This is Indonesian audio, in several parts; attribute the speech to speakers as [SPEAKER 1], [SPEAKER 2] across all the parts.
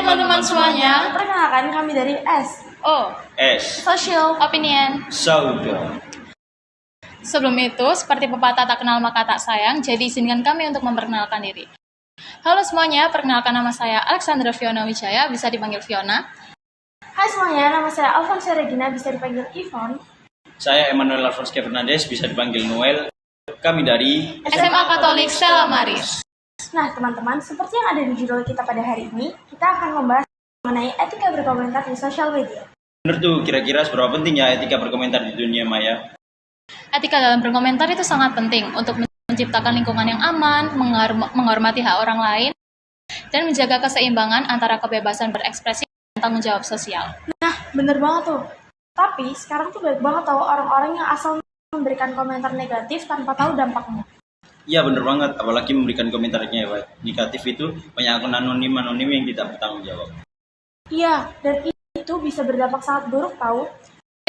[SPEAKER 1] teman-teman semuanya.
[SPEAKER 2] Perkenalkan kami dari
[SPEAKER 1] S
[SPEAKER 3] Social Opinion.
[SPEAKER 1] Sauda.
[SPEAKER 3] Sebelum itu, seperti pepatah tak kenal maka tak sayang, jadi izinkan kami untuk memperkenalkan diri. Halo semuanya, perkenalkan nama saya Alexandra Fiona Wijaya, bisa dipanggil Fiona.
[SPEAKER 2] Hai semuanya, nama saya Alfonso Regina, bisa dipanggil Yvonne.
[SPEAKER 1] Saya Emmanuel Alphonse Fernandez, bisa dipanggil Noel. Kami dari
[SPEAKER 3] SMA Katolik Stella Maris.
[SPEAKER 2] Nah teman-teman, seperti yang ada di judul kita pada hari ini, kita akan membahas mengenai etika berkomentar di sosial media.
[SPEAKER 1] Benar tuh, kira-kira seberapa pentingnya etika berkomentar di dunia maya?
[SPEAKER 3] Etika dalam berkomentar itu sangat penting untuk menciptakan lingkungan yang aman, menghormati hak orang lain, dan menjaga keseimbangan antara kebebasan berekspresi dan tanggung jawab sosial.
[SPEAKER 2] Nah, bener banget tuh. Tapi sekarang tuh banyak banget tahu orang-orang yang asal memberikan komentar negatif tanpa tahu dampaknya.
[SPEAKER 1] Iya benar banget, apalagi memberikan komentarnya negatif itu banyak akun anonim yang tidak bertanggung jawab.
[SPEAKER 2] Iya, dan itu bisa berdampak sangat buruk tahu.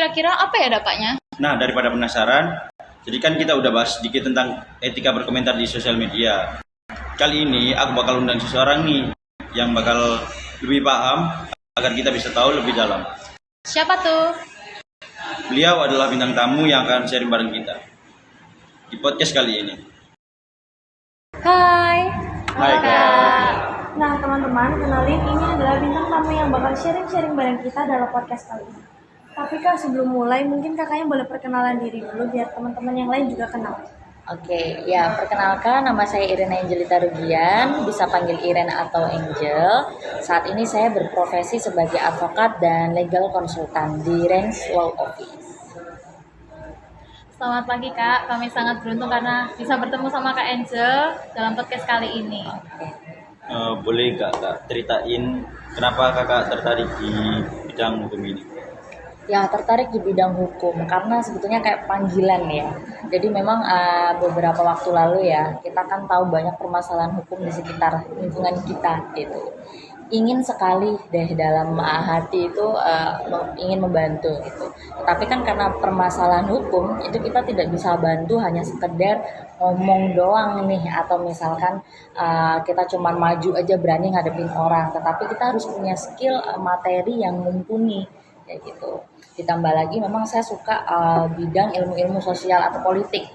[SPEAKER 3] Kira-kira apa ya dampaknya?
[SPEAKER 1] Nah, daripada penasaran, jadi kan kita udah bahas sedikit tentang etika berkomentar di sosial media. Kali ini aku bakal undang seseorang nih yang bakal lebih paham agar kita bisa tahu lebih dalam.
[SPEAKER 3] Siapa tuh?
[SPEAKER 1] Beliau adalah bintang tamu yang akan sharing bareng kita di podcast kali ini.
[SPEAKER 3] Hai.
[SPEAKER 1] Hai Kak.
[SPEAKER 2] Nah teman-teman, kenalin ini adalah bintang tamu yang bakal sharing-sharing bareng kita dalam podcast kali ini. Tapi Kak, sebelum mulai mungkin kakaknya boleh perkenalan diri dulu biar teman-teman yang lain juga kenal.
[SPEAKER 4] Oke, ya perkenalkan nama saya Irene Angelita Rugian, bisa panggil Iren atau Angel. Saat ini saya berprofesi sebagai advokat dan legal konsultan di Range Law Office.
[SPEAKER 3] Selamat pagi Kak, kami sangat beruntung karena bisa bertemu sama Kak Angel dalam podcast kali ini.
[SPEAKER 1] Boleh Kak ceritain kenapa Kakak tertarik di bidang hukum ini?
[SPEAKER 4] Ya tertarik di bidang hukum karena sebetulnya kayak panggilan ya. Jadi memang beberapa waktu lalu ya kita kan tahu banyak permasalahan hukum di sekitar lingkungan kita gitu. Ingin sekali deh dalam hati itu ingin membantu gitu. Tapi kan karena permasalahan hukum itu kita tidak bisa bantu hanya sekedar ngomong doang nih atau misalkan kita cuma maju aja berani ngadepin orang. Tetapi kita harus punya skill materi yang mumpuni kayak gitu. Ditambah lagi memang saya suka bidang ilmu-ilmu sosial atau politik.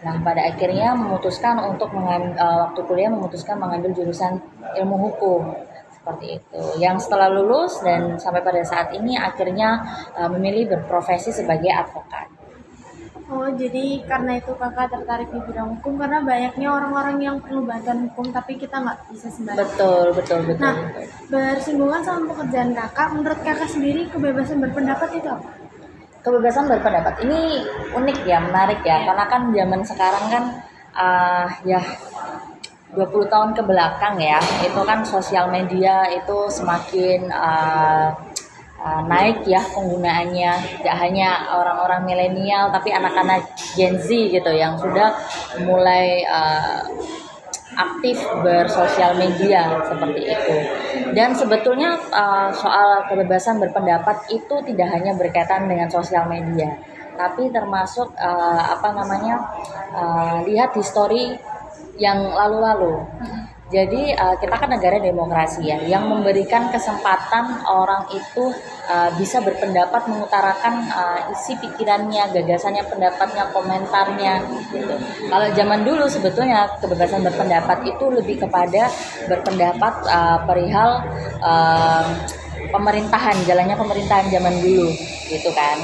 [SPEAKER 4] Nah pada akhirnya memutuskan untuk waktu kuliah memutuskan mengambil jurusan ilmu hukum seperti itu. Yang setelah lulus dan sampai pada saat ini akhirnya memilih berprofesi sebagai advokat.
[SPEAKER 2] Oh, jadi karena itu kakak tertarik di bidang hukum karena banyaknya orang-orang yang perlu bantuan hukum tapi kita nggak bisa sembarangan.
[SPEAKER 4] Betul.
[SPEAKER 2] Nah, bersinggungan sama pekerjaan kakak, menurut kakak sendiri kebebasan berpendapat itu apa?
[SPEAKER 4] Kebebasan berpendapat ini unik ya, menarik ya, karena kan zaman sekarang kan ya 20 tahun ke belakang ya, itu kan sosial media itu semakin naik ya penggunaannya, tidak hanya orang-orang milenial tapi anak-anak Gen Z gitu yang sudah mulai aktif bersosial media seperti itu. Dan sebetulnya soal kebebasan berpendapat itu tidak hanya berkaitan dengan sosial media, tapi termasuk lihat histori yang lalu-lalu. Jadi kita kan negara demokrasi ya, yang memberikan kesempatan orang itu bisa berpendapat, mengutarakan isi pikirannya, gagasannya, pendapatnya, komentarnya gitu. Kalau zaman dulu sebetulnya kebebasan berpendapat itu lebih kepada berpendapat perihal jalannya pemerintahan zaman dulu gitu kan.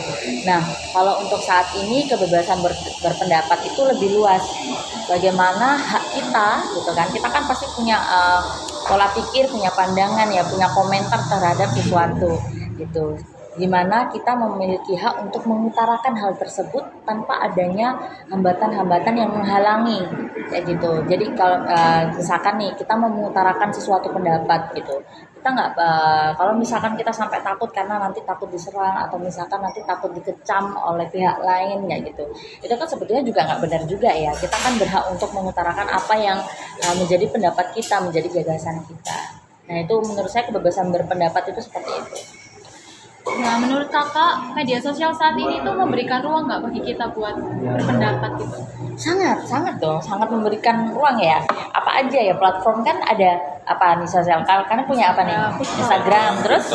[SPEAKER 4] Nah, kalau untuk saat ini kebebasan berpendapat itu lebih luas. Bagaimana hak kita gitu kan. Kita kan pasti punya pola pikir, punya pandangan ya, punya komentar terhadap sesuatu gitu. Dimana kita memiliki hak untuk mengutarakan hal tersebut tanpa adanya hambatan-hambatan yang menghalangi kayak gitu. Jadi kalau misalkan nih kita mau mengutarakan sesuatu pendapat gitu, kita nggak kalau misalkan kita sampai takut karena nanti takut diserang atau misalkan nanti takut dikecam oleh pihak lain ya gitu, itu kan sebetulnya juga nggak benar juga ya. Kita kan berhak untuk mengutarakan apa yang menjadi pendapat kita, menjadi gagasan kita. Nah itu menurut saya kebebasan berpendapat itu seperti itu.
[SPEAKER 3] Nah, menurut kakak, media sosial saat ini tuh memberikan ruang nggak bagi kita buat berpendapat gitu?
[SPEAKER 4] Sangat dong, sangat memberikan ruang ya. Apa aja ya platform kan ada apa nih sosial? Kalian punya apa nih?
[SPEAKER 3] TikTok.
[SPEAKER 4] Instagram, terus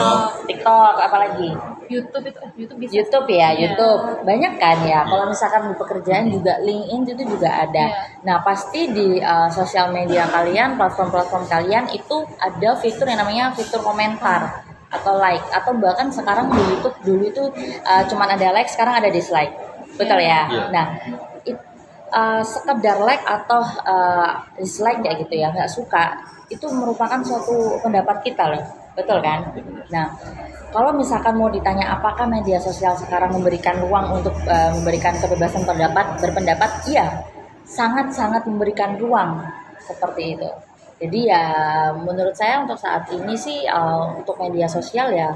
[SPEAKER 4] TikTok, apa lagi?
[SPEAKER 3] YouTube bisa.
[SPEAKER 4] YouTube ya, YouTube banyak kan ya. Kalau misalkan di pekerjaan juga LinkedIn itu juga ada.
[SPEAKER 3] Iya.
[SPEAKER 4] Nah pasti di sosial media kalian, platform-platform kalian itu ada fitur yang namanya fitur komentar atau like, atau bahkan sekarang di YouTube dulu itu cuman ada like, sekarang ada dislike, betul ya?
[SPEAKER 1] Iya.
[SPEAKER 4] Nah sekedar like atau dislike kayak gitu ya, nggak suka, itu merupakan suatu pendapat kita loh, betul kan? Nah kalau misalkan mau ditanya apakah media sosial sekarang memberikan ruang untuk memberikan kebebasan berpendapat, iya, sangat-sangat memberikan ruang seperti itu. Jadi ya menurut saya untuk saat ini sih untuk media sosial ya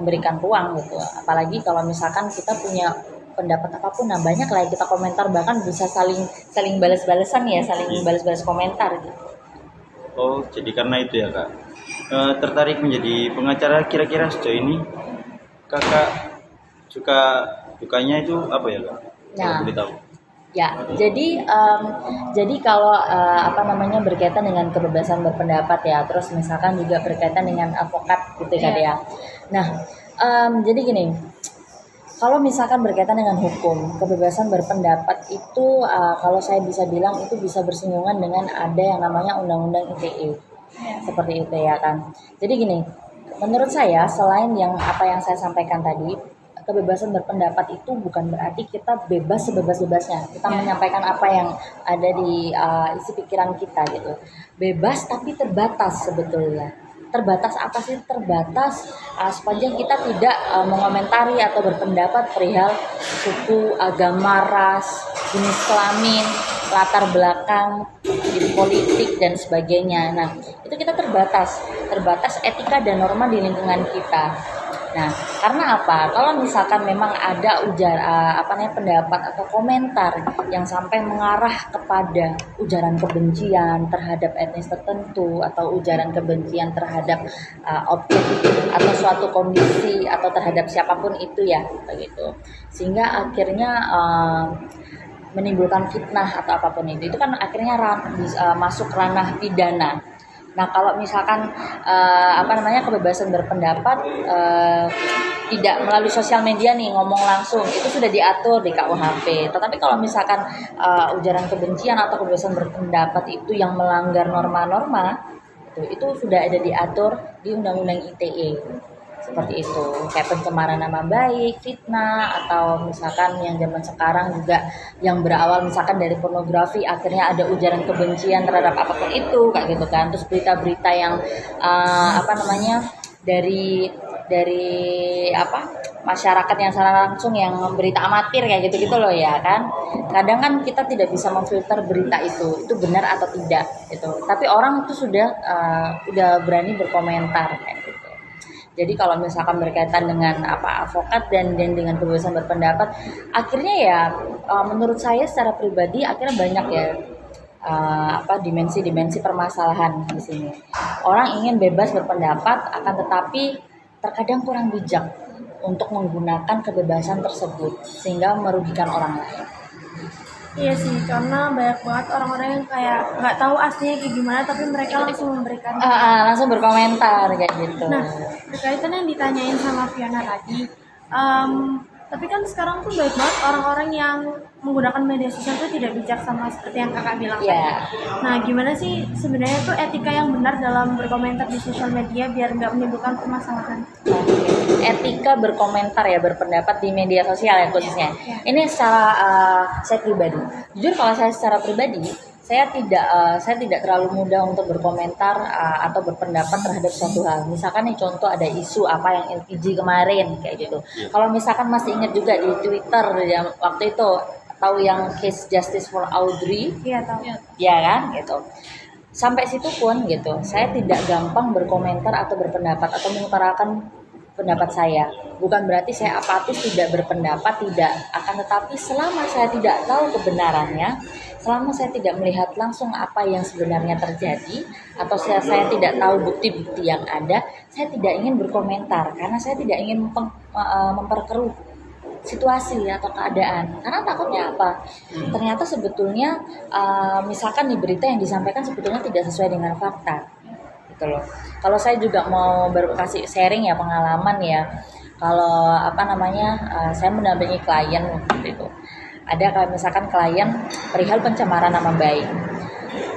[SPEAKER 4] memberikan ruang gitu. Apalagi kalau misalkan kita punya pendapat apapun, nah banyak lah yang kita komentar, bahkan bisa saling balas-balasan ya, saling balas-balas komentar gitu.
[SPEAKER 1] Oh, jadi karena itu ya kak. Tertarik menjadi pengacara, kira-kira sejauh ini kakak suka dukanya itu apa ya kak? Kalau
[SPEAKER 4] Nah.
[SPEAKER 1] boleh tahu.
[SPEAKER 4] Ya, jadi kalau apa namanya berkaitan dengan kebebasan berpendapat ya, terus misalkan juga berkaitan dengan advokat gitu kan ya. Nah, jadi gini, kalau misalkan berkaitan dengan hukum, kebebasan berpendapat itu kalau saya bisa bilang itu bisa bersinggungan dengan ada yang namanya Undang-Undang ITE, seperti itu ya kan. Jadi gini, menurut saya selain yang apa yang saya sampaikan tadi, kebebasan berpendapat itu bukan berarti kita bebas sebebas-bebasnya. Kita menyampaikan apa yang ada di isi pikiran kita gitu. Bebas tapi terbatas sebetulnya. Terbatas apa sih? Terbatas sepanjang kita tidak mengomentari atau berpendapat perihal suku, agama, ras, jenis kelamin, latar belakang di politik dan sebagainya. Nah, itu kita terbatas etika dan norma di lingkungan kita. Nah, karena apa? Kalau misalkan memang ada pendapat atau komentar yang sampai mengarah kepada ujaran kebencian terhadap etnis tertentu atau ujaran kebencian terhadap objek atau suatu kondisi atau terhadap siapapun itu ya, begitu. Sehingga akhirnya menimbulkan fitnah atau apapun itu kan akhirnya masuk ranah pidana. Nah, kalau misalkan kebebasan berpendapat tidak melalui sosial media nih, ngomong langsung, itu sudah diatur di KUHP. Tetapi kalau misalkan ujaran kebencian atau kebebasan berpendapat itu yang melanggar norma-norma, itu sudah ada diatur di Undang-Undang ITE. Seperti itu, kayak pencemaran nama baik, fitnah, atau misalkan yang zaman sekarang juga yang berawal misalkan dari pornografi, akhirnya ada ujaran kebencian terhadap apapun itu, kayak gitu kan. Terus berita-berita yang dari masyarakat yang secara langsung, yang berita amatir kayak gitu-gitu loh ya kan. Kadang kan kita tidak bisa memfilter berita itu benar atau tidak gitu. Tapi orang itu udah berani berkomentar kayak gitu. Jadi kalau misalkan berkaitan dengan advokat dan dengan kebebasan berpendapat, akhirnya ya menurut saya secara pribadi akhirnya banyak ya dimensi-dimensi permasalahan di sini. Orang ingin bebas berpendapat, akan tetapi terkadang kurang bijak untuk menggunakan kebebasan tersebut sehingga merugikan orang lain.
[SPEAKER 2] Iya sih, karena banyak banget orang-orang yang kayak nggak tahu aslinya kayak gimana, tapi mereka langsung memberikan.
[SPEAKER 4] Langsung berkomentar kayak gitu.
[SPEAKER 2] Nah, berkaitan yang ditanyain sama Fiona tadi, tapi kan sekarang tuh banyak banget orang-orang yang menggunakan media sosial itu tidak bijak, sama seperti yang kakak bilang.
[SPEAKER 4] Yeah.
[SPEAKER 2] Nah, gimana sih sebenarnya tuh etika yang benar dalam berkomentar di sosial media biar nggak menimbulkan permasalahan?
[SPEAKER 4] Etika berkomentar ya, berpendapat di media sosial ya khususnya. Ini secara saya pribadi. Jujur kalau saya secara pribadi, saya tidak terlalu mudah untuk berkomentar atau berpendapat terhadap suatu hal. Misalkan nih contoh ada isu apa yang LPG kemarin kayak gitu. Kalau misalkan masih ingat juga di Twitter yang waktu itu tahu yang case Justice for Audrey,
[SPEAKER 2] Iya, tahu.
[SPEAKER 4] ya kan gitu. Sampai situ pun gitu, saya tidak gampang berkomentar atau berpendapat atau mengutarakan pendapat saya. Bukan berarti saya apatis tidak berpendapat, tidak. Akan tetapi selama saya tidak tahu kebenarannya, selama saya tidak melihat langsung apa yang sebenarnya terjadi, atau saya tidak tahu bukti-bukti yang ada, saya tidak ingin berkomentar karena saya tidak ingin memperkeruh situasi atau keadaan. Karena takutnya apa? Ternyata sebetulnya misalkan di berita yang disampaikan sebetulnya tidak sesuai dengan fakta. gitu loh. Kalau saya juga mau berkasih sharing ya pengalaman ya. Kalau saya mendampingi klien waktu itu. Ada kayak misalkan klien perihal pencemaran nama baik.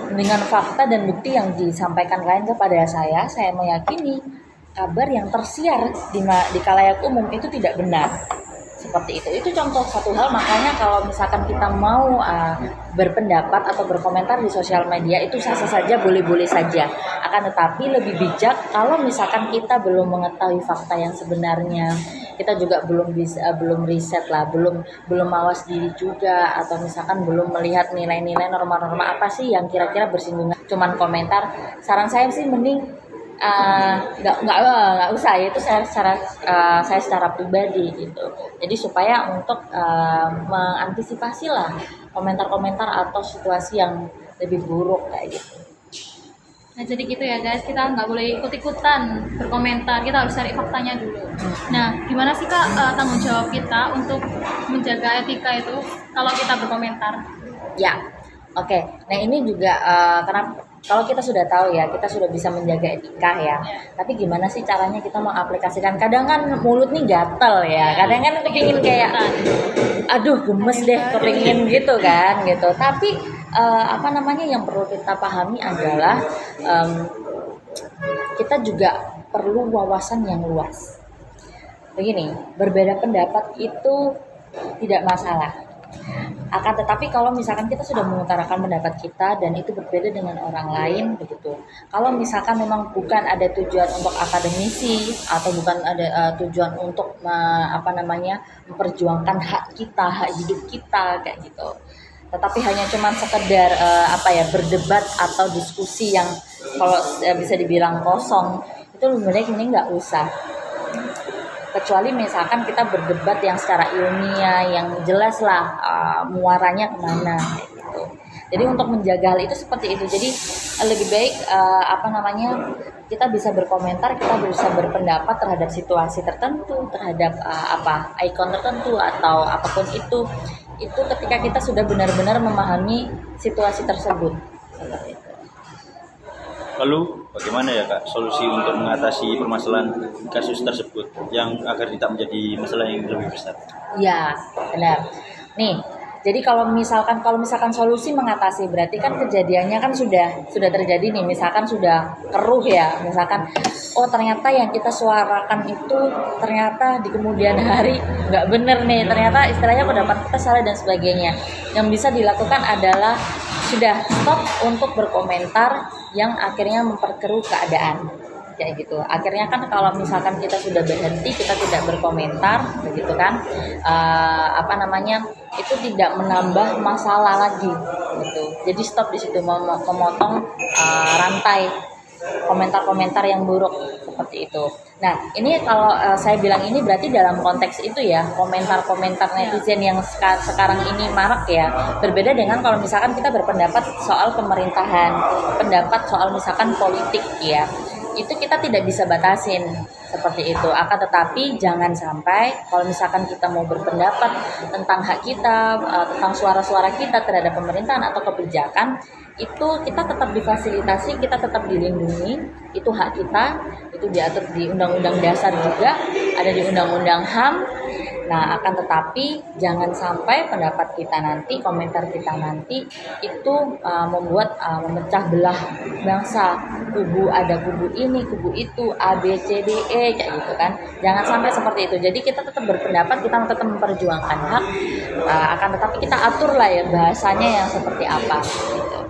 [SPEAKER 4] Dengan fakta dan bukti yang disampaikan klien kepada saya meyakini kabar yang tersiar di khalayak umum itu tidak benar. Seperti itu contoh satu hal. Makanya kalau misalkan kita mau berpendapat atau berkomentar di sosial media itu sah-sah saja, boleh-boleh saja. Akan tetapi lebih bijak kalau misalkan kita belum mengetahui fakta yang sebenarnya, kita juga belum riset lah, belum mawas diri juga, atau misalkan belum melihat nilai-nilai norma-norma apa sih yang kira-kira bersinggungan. Cuman komentar, saran saya sih mending nggak usah, itu saya secara pribadi gitu. Jadi supaya untuk mengantisipasi lah komentar-komentar atau situasi yang lebih buruk kayak gitu.
[SPEAKER 3] Nah jadi gitu ya guys, kita nggak boleh ikut-ikutan berkomentar, kita harus cari faktanya dulu. Nah gimana sih Kak tanggung jawab kita untuk menjaga etika itu kalau kita berkomentar?
[SPEAKER 4] Ya, oke. Nah ini juga karena kalau kita sudah tahu ya, kita sudah bisa menjaga etika ya. Tapi gimana sih caranya kita mau aplikasikan? Kadang kan mulut nih gatel ya. Kadang kan kepingin kayak, aduh gemes deh, kepingin gitu kan gitu. Tapi yang perlu kita pahami adalah kita juga perlu wawasan yang luas. Begini, berbeda pendapat itu tidak masalah. Akan tetapi kalau misalkan kita sudah mengutarakan pendapat kita dan itu berbeda dengan orang lain begitu. Kalau misalkan memang bukan ada tujuan untuk akademisi atau bukan ada tujuan untuk memperjuangkan hak kita, hak hidup kita kayak gitu. Tetapi hanya cuman sekedar berdebat atau diskusi yang kalau bisa dibilang kosong, itu lebih baik ini nggak usah. Kecuali misalkan kita berdebat yang secara ilmiah, yang jelas lah muaranya kemana gitu. Jadi untuk menjaga hal itu seperti itu. Jadi lebih baik kita bisa berkomentar, kita bisa berpendapat terhadap situasi tertentu, terhadap ikon tertentu atau apapun itu ketika kita sudah benar-benar memahami situasi tersebut. Seperti itu.
[SPEAKER 1] Lalu bagaimana ya Kak solusi untuk mengatasi permasalahan kasus tersebut yang agar tidak menjadi masalah yang lebih besar?
[SPEAKER 4] Ya, benar. Nih, jadi kalau misalkan solusi mengatasi berarti kan kejadiannya kan sudah terjadi nih, misalkan sudah keruh ya, misalkan ternyata yang kita suarakan itu ternyata di kemudian hari nggak bener nih, ternyata istilahnya pendapat kita salah dan sebagainya. Yang bisa dilakukan adalah sudah stop untuk berkomentar yang akhirnya memperkeruh keadaan kayak gitu. Akhirnya kan kalau misalkan kita sudah berhenti, kita tidak berkomentar begitu kan, itu tidak menambah masalah lagi gitu. Jadi stop di situ, memotong rantai komentar-komentar yang buruk seperti itu. Nah ini kalau saya bilang ini berarti dalam konteks itu ya, komentar-komentar netizen yang sekarang ini marak ya. Berbeda dengan kalau misalkan kita berpendapat soal pemerintahan, pendapat soal misalkan politik ya, itu kita tidak bisa batasin seperti itu. Akan tetapi jangan sampai kalau misalkan kita mau berpendapat tentang hak kita, tentang suara-suara kita terhadap pemerintahan atau kebijakan, itu kita tetap difasilitasi, kita tetap dilindungi, itu hak kita, itu diatur di Undang-Undang Dasar juga, ada di Undang-Undang HAM. Nah, akan tetapi jangan sampai pendapat kita nanti, komentar kita nanti itu memecah belah bangsa. Ada kubu ini, kubu itu, A, B, C, D, E kayak gitu kan. Jangan sampai seperti itu. Jadi kita tetap berpendapat, kita tetap memperjuangkan hak. Akan tetapi kita atur lah ya bahasanya yang seperti apa gitu.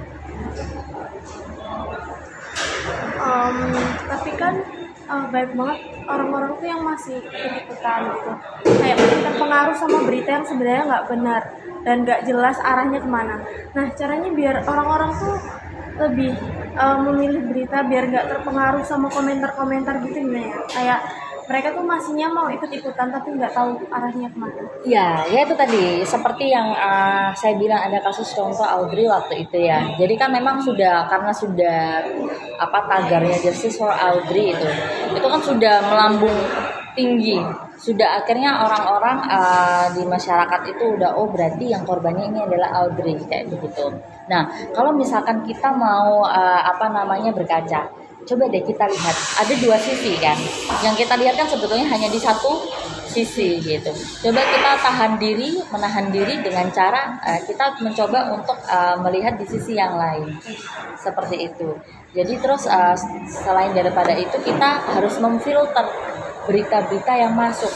[SPEAKER 2] Tapi kan baik banget orang-orang tuh yang masih ikut-ikutan gitu, kayak masih terpengaruh sama berita yang sebenarnya nggak benar dan nggak jelas arahnya kemana. Nah caranya biar orang-orang tuh lebih memilih berita biar nggak terpengaruh sama komentar-komentar gitu gimana ya, kayak mereka tuh masihnya mau ikut-ikutan tapi nggak tahu arahnya kemana.
[SPEAKER 4] Ya itu tadi seperti yang saya bilang, ada kasus contoh Audrey waktu itu ya. Jadi kan memang karena sudah tagarnya Justice for Audrey itu kan sudah melambung tinggi. Sudah akhirnya orang-orang di masyarakat itu udah berarti yang korbannya ini adalah Audrey kayak begitu. Nah kalau misalkan kita mau berkaca, coba deh kita lihat, ada dua sisi kan. Yang kita lihat kan sebetulnya hanya di satu sisi gitu. Coba kita menahan diri dengan cara kita mencoba untuk melihat di sisi yang lain. Seperti itu. Jadi terus selain daripada itu kita harus memfilter berita-berita yang masuk.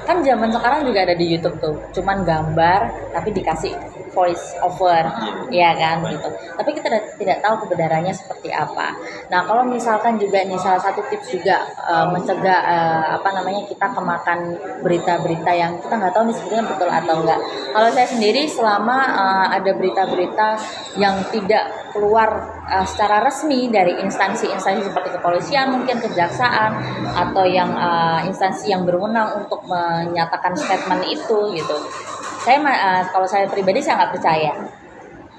[SPEAKER 4] Kan zaman sekarang juga ada di YouTube tuh, cuman gambar tapi dikasih voice over, ya kan gitu. Tapi kita tidak tahu kebenarannya seperti apa. Nah kalau misalkan juga nih salah satu tips juga mencegah kita kemakan berita-berita yang kita nggak tahu nih sebetulnya betul atau enggak. Kalau saya sendiri selama ada berita-berita yang tidak keluar secara resmi dari instansi-instansi seperti kepolisian, mungkin kejaksaan atau yang instansi yang berwenang untuk menyatakan statement itu gitu. Saya kalau saya pribadi saya nggak percaya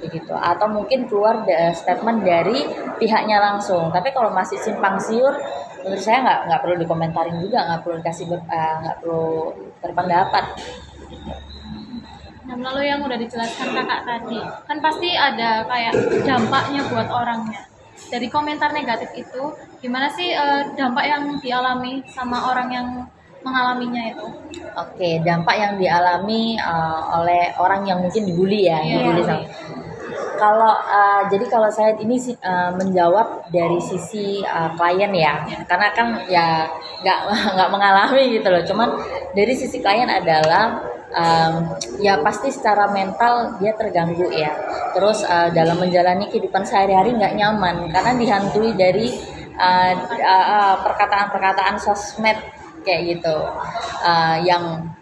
[SPEAKER 4] begitu, atau mungkin keluar statement dari pihaknya langsung. Tapi kalau masih simpang siur, menurut saya nggak perlu dikomentarin juga, nggak perlu nggak perlu berpendapat.
[SPEAKER 3] Nah, melalui yang udah dijelaskan kakak tadi, kan pasti ada kayak dampaknya buat orangnya. Dari komentar negatif itu, gimana sih dampak yang dialami sama orang yang mengalaminya itu?
[SPEAKER 4] Oke, dampak yang dialami oleh orang yang mungkin dibully ya, dibully sama. Kalau saya ini menjawab dari sisi klien ya, karena kan ya nggak mengalami gitu loh. Cuman dari sisi klien adalah ya pasti secara mental dia terganggu ya. Terus dalam menjalani kehidupan sehari-hari nggak nyaman karena dihantui dari perkataan-perkataan sosmed kayak gitu, yang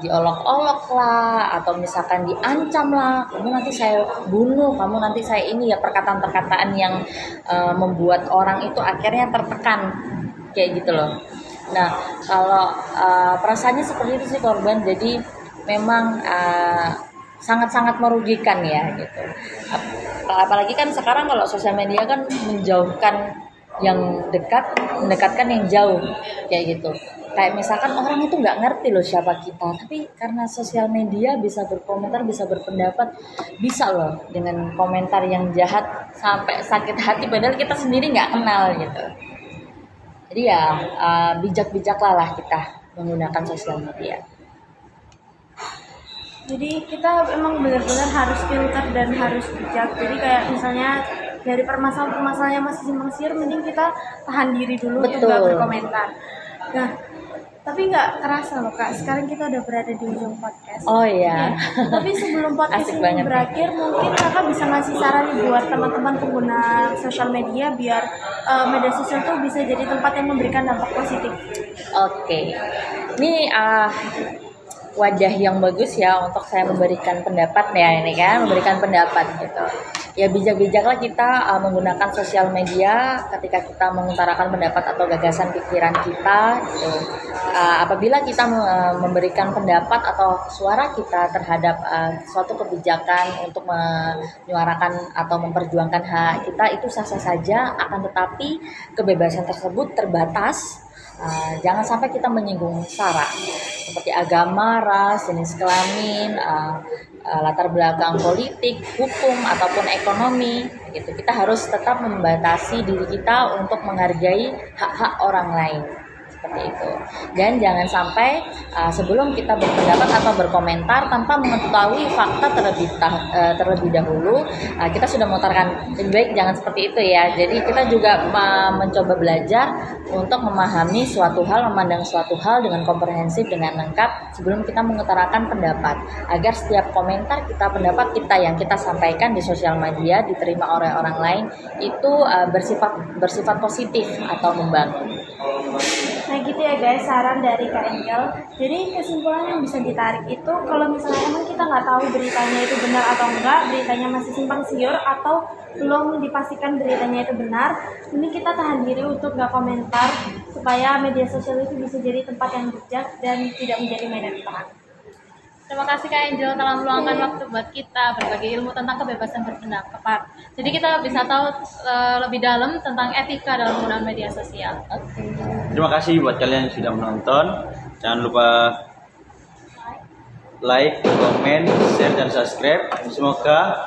[SPEAKER 4] diolok-olok lah, atau misalkan diancam lah, kamu nanti saya bunuh, kamu nanti saya ini ya, perkataan-perkataan yang membuat orang itu akhirnya tertekan kayak gitu loh. Nah kalau perasaannya seperti itu sih korban, jadi memang sangat-sangat merugikan ya gitu. Apalagi kan sekarang kalau sosial media kan menjauhkan yang dekat, mendekatkan yang jauh kayak gitu. Kayak misalkan orang itu nggak ngerti loh siapa kita, tapi karena sosial media bisa berkomentar, bisa berpendapat, bisa loh dengan komentar yang jahat sampai sakit hati padahal kita sendiri nggak kenal gitu. Jadi ya bijak-bijaklah lah kita menggunakan sosial media.
[SPEAKER 2] Jadi kita emang benar-benar harus filter dan harus bijak. Jadi kayak misalnya dari permasalahan yang masih simpang siur, mending kita tahan diri dulu untuk nggak berkomentar. Nah, tapi nggak kerasa loh Kak, sekarang kita udah berada di ujung podcast.
[SPEAKER 4] Oh iya.
[SPEAKER 2] Tapi sebelum podcast
[SPEAKER 4] Asik
[SPEAKER 2] ini
[SPEAKER 4] banget
[SPEAKER 2] berakhir, mungkin Kakak bisa ngasih saran nih buat teman-teman pengguna sosial media biar media sosial tuh bisa jadi tempat yang memberikan dampak positif.
[SPEAKER 4] Oke. Ini wadah yang bagus ya untuk saya memberikan pendapat ya, ini kan memberikan pendapat gitu. Ya bijak-bijaklah kita menggunakan sosial media ketika kita mengutarakan pendapat atau gagasan pikiran kita gitu. Apabila kita memberikan pendapat atau suara kita terhadap suatu kebijakan untuk menyuarakan atau memperjuangkan hak kita, itu sah-sah saja, akan tetapi kebebasan tersebut terbatas. Jangan sampai kita menyinggung sara seperti agama, ras, jenis kelamin, latar belakang politik, hukum ataupun ekonomi gitu. Kita harus tetap membatasi diri kita untuk menghargai hak-hak orang lain seperti itu. Dan jangan sampai sebelum kita berpendapat atau berkomentar tanpa mengetahui fakta terlebih dahulu, kita sudah mengutarakan. Lebih baik jangan seperti itu ya. Jadi kita juga mencoba belajar untuk memahami suatu hal, memandang suatu hal dengan komprehensif, dengan lengkap sebelum kita mengutarakan pendapat, agar setiap komentar kita, pendapat kita yang kita sampaikan di sosial media diterima oleh orang lain itu bersifat positif atau membangun.
[SPEAKER 2] Nah gitu ya guys, saran dari Kak Angel. Jadi kesimpulan yang bisa ditarik itu, kalau misalnya emang kita nggak tahu beritanya itu benar atau enggak, beritanya masih simpang siur atau belum dipastikan beritanya itu benar, ini kita tahan diri untuk nggak komentar supaya media sosial itu bisa jadi tempat yang bijak dan tidak menjadi medan perang.
[SPEAKER 3] Terima kasih Kak Angel telah meluangkan waktu buat kita berbagi ilmu tentang kebebasan berpendapat. Jadi kita bisa tahu lebih dalam tentang etika dalam penggunaan media sosial.
[SPEAKER 1] Terima kasih buat kalian yang sudah menonton. Jangan lupa like, komen, share, dan subscribe. Semoga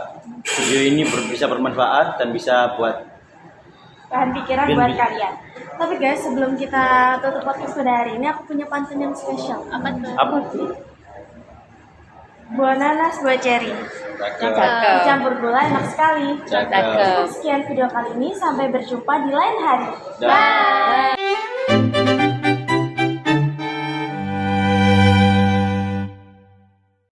[SPEAKER 1] video ini bisa bermanfaat dan bisa buat
[SPEAKER 2] bahan pikiran
[SPEAKER 1] Ben
[SPEAKER 2] buat
[SPEAKER 1] bi-
[SPEAKER 2] kalian. Tapi guys, sebelum kita tutup podcast pada hari ini, aku punya pantun yang spesial.
[SPEAKER 3] Apa tuh?
[SPEAKER 1] Apa tuh?
[SPEAKER 2] Buah nanas, buah cherry.
[SPEAKER 4] Cakep.
[SPEAKER 2] Campur gula enak sekali.
[SPEAKER 1] Cakep.
[SPEAKER 2] Cukup sekian video kali ini, sampai berjumpa di lain hari.
[SPEAKER 1] Dah.